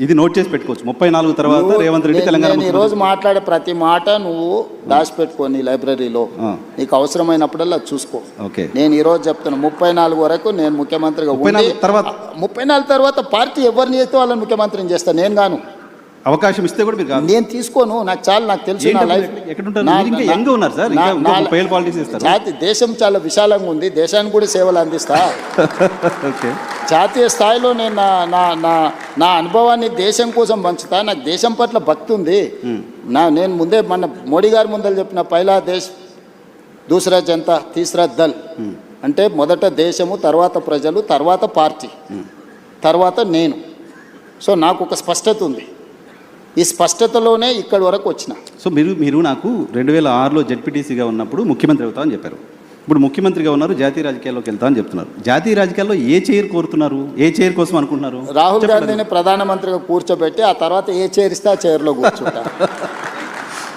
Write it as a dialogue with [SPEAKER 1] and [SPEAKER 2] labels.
[SPEAKER 1] ఇది నోట్ చేసి పెట్టుకోవచ్చు. 34 తర్వాత రేవంత్ రెడ్డి తెలంగాణ
[SPEAKER 2] నేను ఈరోజు మాట్లాడే ప్రతి మాట నువ్వు దాచిపెట్టుకోని లైబ్రరీలో నీకు అవసరమైనప్పుడల్లా చూసుకో.
[SPEAKER 1] ఓకే,
[SPEAKER 2] నేను ఈరోజు చెప్తాను 34 వరకు నేను ముఖ్యమంత్రిగా 34 తర్వాత పార్టీ ఎవరిని చేస్తే వాళ్ళని ముఖ్యమంత్రిని చేస్తాను. నేను గాను
[SPEAKER 1] అవకాశం ఇస్తే కూడా మీరు
[SPEAKER 2] నేను తీసుకోను. నాకు చాలా నాకు తెలుసు నా లైఫ్. జాతి దేశం చాలా విశాలంగా ఉంది. దేశానికి కూడా సేవలు అందిస్తా. జాతీయ స్థాయిలో నేను నా అనుభవాన్ని దేశం కోసం పంచుతా. నాకు దేశం పట్ల భక్తి ఉంది. నేను ముందే మన మోడీ గారి ముందర చెప్పిన పైలా దేశ్ దూసరా జనతా తీసరా దల్ అంటే మొదట దేశము, తర్వాత ప్రజలు, తర్వాత పార్టీ, తర్వాత నేను. సో నాకు ఒక స్పష్టత ఉంది. ఈ స్పష్టతలోనే ఇక్కడి వరకు వచ్చిన.
[SPEAKER 1] సో మీరు నాకు 2006లో జెడ్పీటీసీగా ఉన్నప్పుడు ముఖ్యమంత్రి అవుతామని చెప్పారు. ఇప్పుడు ముఖ్యమంత్రిగా ఉన్నారు, జాతీయ రాజకీయాల్లోకి వెళ్తామని చెప్తున్నారు. జాతీయ రాజకీయాల్లో ఏ చైర్ కోరుతున్నారు? ఏ చైర్ కోసం అనుకుంటున్నారు?
[SPEAKER 2] రాహుల్ గాంధీని ప్రధానమంత్రిగా కూర్చోబెట్టి ఆ తర్వాత ఏ చైర్ ఇస్తే ఆ చైర్లో కూర్చుంటా.